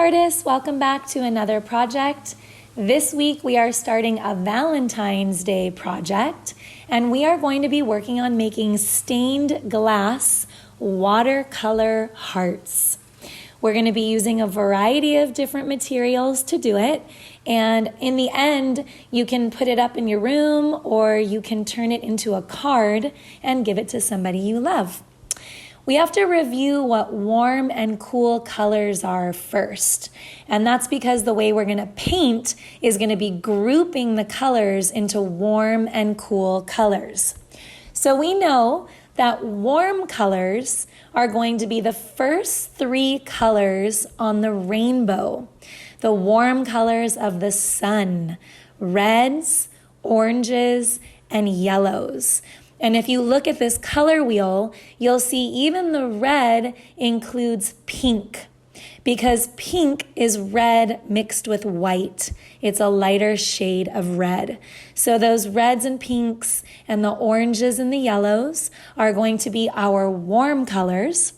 artists, welcome back to another project. This week we are starting a Valentine's Day project, and we are going to be working on making stained glass watercolor hearts. We're going to be using a variety of different materials to do it, and in the end you can put it up in your room or you can turn it into a card and give it to somebody you love. We have to review what warm and cool colors are first. And that's because the way we're going to paint is going to be grouping the colors into warm and cool colors. So we know that warm colors are going to be the first three colors on the rainbow. The warm colors of the sun: reds, oranges, and yellows. And if you look at this color wheel, you'll see even the red includes pink, because pink is red mixed with white. It's a lighter shade of red. So those reds and pinks and the oranges and the yellows are going to be our warm colors.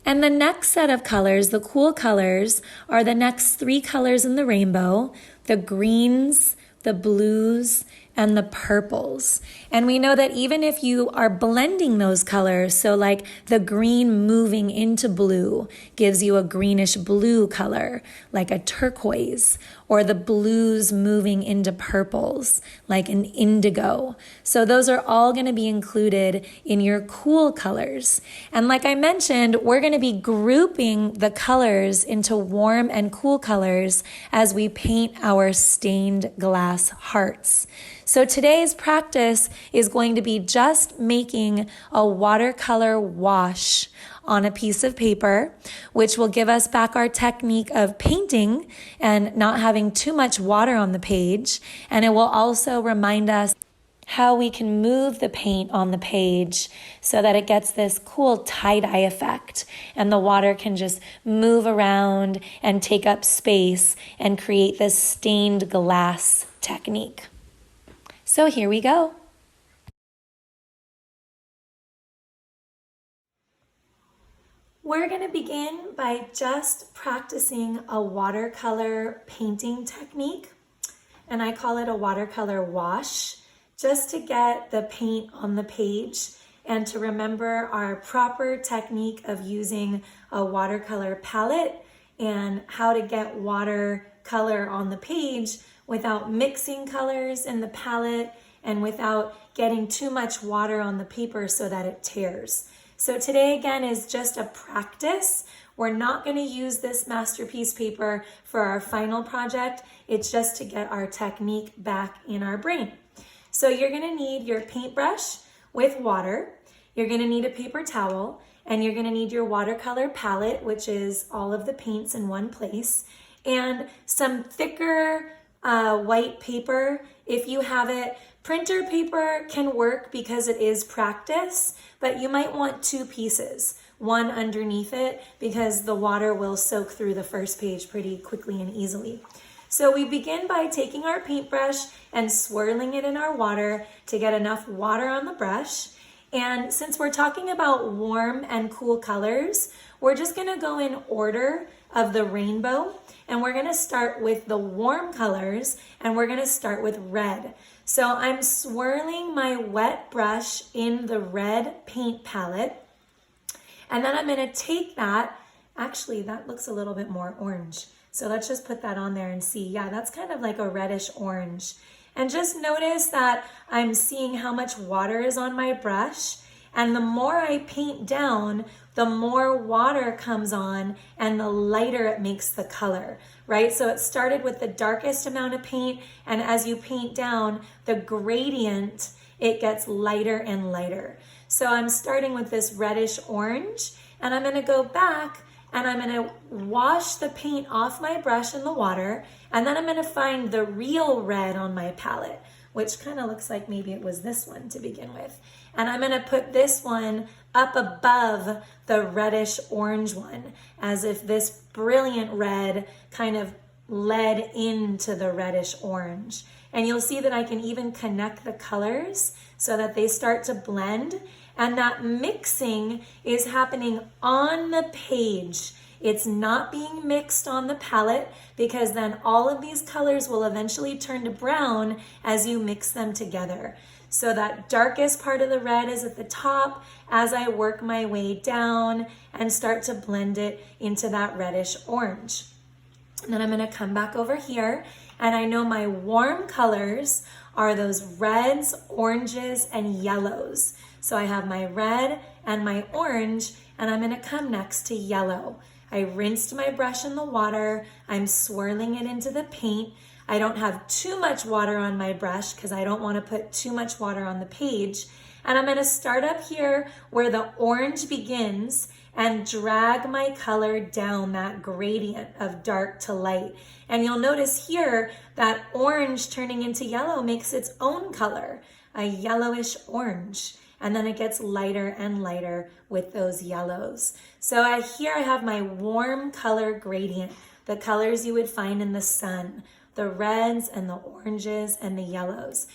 And the next set of colors, the cool colors, are the next three colors in the rainbow: the greens, the blues, and the purples. And we know that even if you are blending those colors, so like the green moving into blue gives you a greenish blue color, like a turquoise, or the blues moving into purples, like an indigo. So those are all going to be included in your cool colors. And like I mentioned, we're going to be grouping the colors into warm and cool colors as we paint our stained glass hearts. So today's practice is going to be just making a watercolor wash on a piece of paper, which will give us back our technique of painting and not having too much water on the page. And it will also remind us how we can move the paint on the page so that it gets this cool tie-dye effect, and the water can just move around and take up space and create this stained glass technique. So here we go. We're going to begin by just practicing a watercolor painting technique, and I call it a watercolor wash, just to get the paint on the page and to remember our proper technique of using a watercolor palette and how to get watercolor on the page without mixing colors in the palette and without getting too much water on the paper so that it tears. So today again is just a practice. We're not going to use this masterpiece paper for our final project. It's just to get our technique back in our brain. So you're going to need your paintbrush with water. You're going to need a paper towel, and you're going to need your watercolor palette, which is all of the paints in one place, and some thicker white paper if you have it. Printer paper can work because it is practice, but you might want two pieces, one underneath it, because the water will soak through the first page pretty quickly and easily. So we begin by taking our paintbrush and swirling it in our water to get enough water on the brush. And since we're talking about warm and cool colors, we're just going to go in order of the rainbow, and we're going to start with the warm colors, and we're going to start with red. So I'm swirling my wet brush in the red paint palette, and then I'm going to take that. Actually, that looks a little bit more orange. So let's just put that on there and see. Yeah, that's kind of like a reddish orange. And just notice that I'm seeing how much water is on my brush. And the more I paint down, the more water comes on and the lighter it makes the color, right? So it started with the darkest amount of paint, and as you paint down, the gradient, it gets lighter and lighter. So I'm starting with this reddish orange, and I'm gonna go back and I'm gonna wash the paint off my brush in the water, and then I'm gonna find the real red on my palette, which kind of looks like maybe it was this one to begin with. And I'm gonna put this one up above the reddish orange one, as if this brilliant red kind of led into the reddish orange. And you'll see that I can even connect the colors so that they start to blend. And that mixing is happening on the page. It's not being mixed on the palette because then all of these colors will eventually turn to brown as you mix them together. So that darkest part of the red is at the top as I work my way down and start to blend it into that reddish orange. And then I'm gonna come back over here, and I know my warm colors are those reds, oranges, and yellows. So I have my red and my orange, and I'm gonna come next to yellow. I rinsed my brush in the water, I'm swirling it into the paint. I don't have too much water on my brush because I don't want to put too much water on the page. And I'm going to start up here where the orange begins and drag my color down that gradient of dark to light. And you'll notice here that orange turning into yellow makes its own color, a yellowish orange. And then it gets lighter and lighter with those yellows. So here I have my warm color gradient, the colors you would find in the sun, the reds and the oranges and the yellows.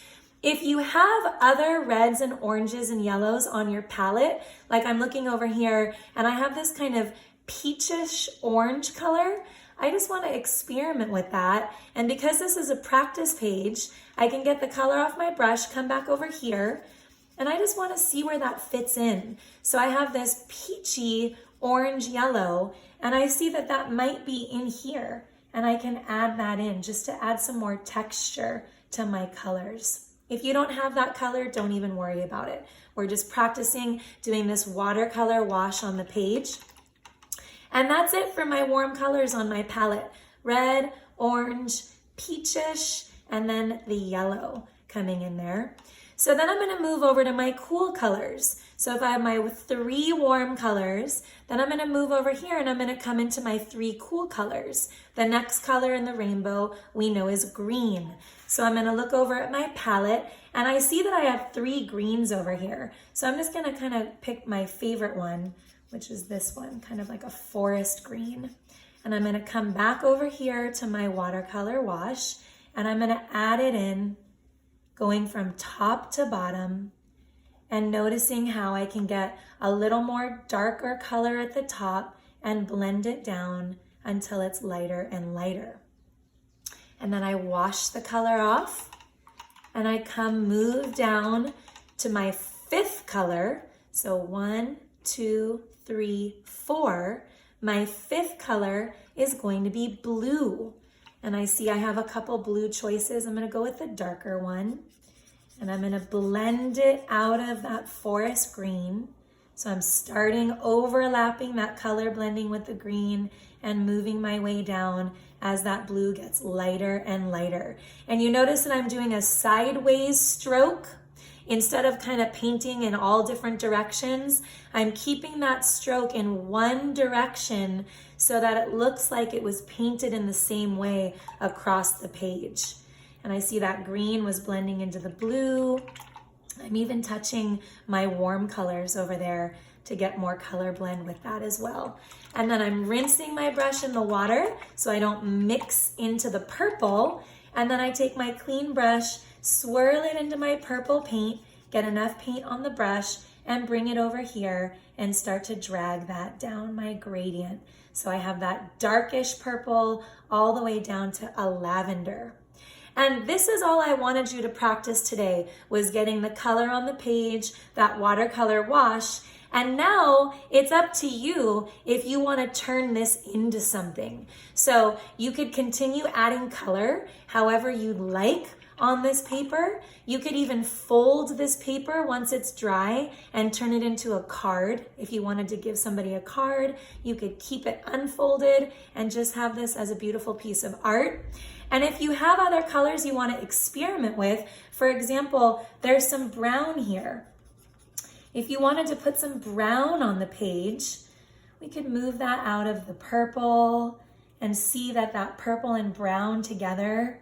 If you have other reds and oranges and yellows on your palette, like I'm looking over here and I have this kind of peachish orange color, I just want to experiment with that. And because this is a practice page, I can get the color off my brush, come back over here, and I just want to see where that fits in. So I have this peachy orange yellow, and I see that that might be in here. And I can add that in just to add some more texture to my colors. If you don't have that color, don't even worry about it. We're just practicing doing this watercolor wash on the page. And that's it for my warm colors on my palette. Red, orange, peachish, and then the yellow coming in there. So then I'm gonna move over to my cool colors. So if I have my 3 warm colors, then I'm gonna move over here and I'm gonna come into my 3 cool colors. The next color in the rainbow we know is green. So I'm gonna look over at my palette and I see that I have 3 greens over here. So I'm just gonna kind of pick my favorite one, which is this one, kind of like a forest green. And I'm gonna come back over here to my watercolor wash and I'm gonna add it in, going from top to bottom and noticing how I can get a little more darker color at the top and blend it down until it's lighter and lighter. And then I wash the color off and I move down to my 5th color. So 1, 2, 3, 4. My 5th color is going to be blue. And I see I have a couple blue choices. I'm gonna go with the darker one. And I'm gonna blend it out of that forest green. So I'm starting overlapping that color blending with the green and moving my way down as that blue gets lighter and lighter. And you notice that I'm doing a sideways stroke. Instead of kind of painting in all different directions, I'm keeping that stroke in one direction so that it looks like it was painted in the same way across the page. And I see that green was blending into the blue. I'm even touching my warm colors over there to get more color blend with that as well. And then I'm rinsing my brush in the water so I don't mix into the purple. And then I take my clean brush, swirl it into my purple paint, get enough paint on the brush, and bring it over here and start to drag that down my gradient. So I have that darkish purple all the way down to a lavender. And this is all I wanted you to practice today, was getting the color on the page, that watercolor wash. And now it's up to you if you want to turn this into something. So you could continue adding color however you'd like on this paper. You could even fold this paper once it's dry and turn it into a card. If you wanted to give somebody a card, you could keep it unfolded and just have this as a beautiful piece of art. And if you have other colors you want to experiment with, for example, there's some brown here. If you wanted to put some brown on the page, we could move that out of the purple and see that that purple and brown together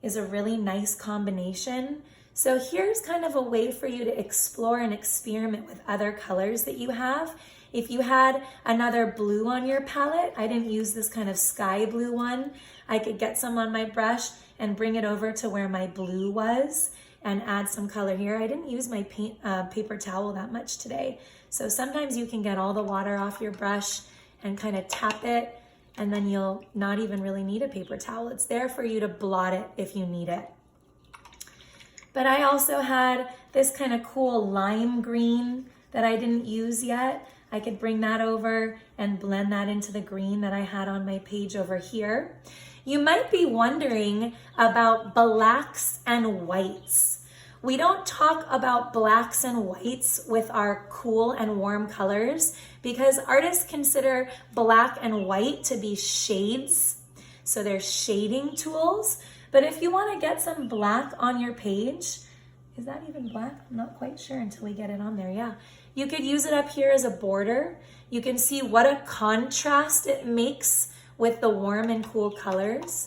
is a really nice combination. So here's kind of a way for you to explore and experiment with other colors that you have. If you had another blue on your palette, I didn't use this kind of sky blue one, I could get some on my brush and bring it over to where my blue was and add some color here. I didn't use my paper towel that much today. So sometimes you can get all the water off your brush and kind of tap it, and then you'll not even really need a paper towel. It's there for you to blot it if you need it. But I also had this kind of cool lime green that I didn't use yet. I could bring that over and blend that into the green that I had on my page over here. You might be wondering about blacks and whites. We don't talk about blacks and whites with our cool and warm colors because artists consider black and white to be shades. So they're shading tools. But if you want to get some black on your page, is that even black? I'm not quite sure until we get it on there. Yeah. You could use it up here as a border. You can see what a contrast it makes with the warm and cool colors.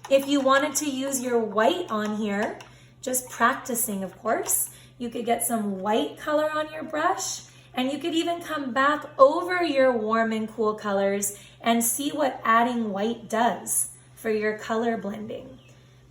If you wanted to use your white on here, just practicing, of course, you could get some white color on your brush, and you could even come back over your warm and cool colors and see what adding white does for your color blending,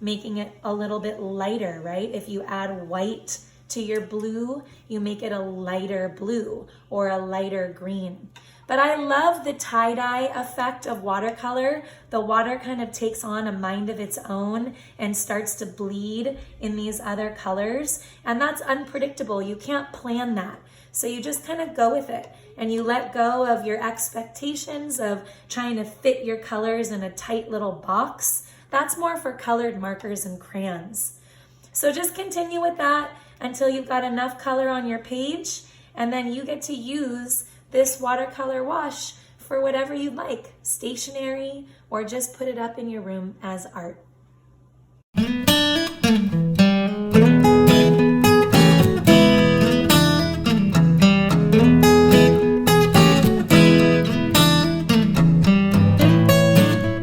making it a little bit lighter, right? If you add white to your blue, you make it a lighter blue or a lighter green. But I love the tie-dye effect of watercolor. The water kind of takes on a mind of its own and starts to bleed in these other colors. And that's unpredictable. You can't plan that. So you just kind of go with it and you let go of your expectations of trying to fit your colors in a tight little box. That's more for colored markers and crayons. So just continue with that until you've got enough color on your page, and then you get to use this watercolor wash for whatever you like, stationery, or just put it up in your room as art.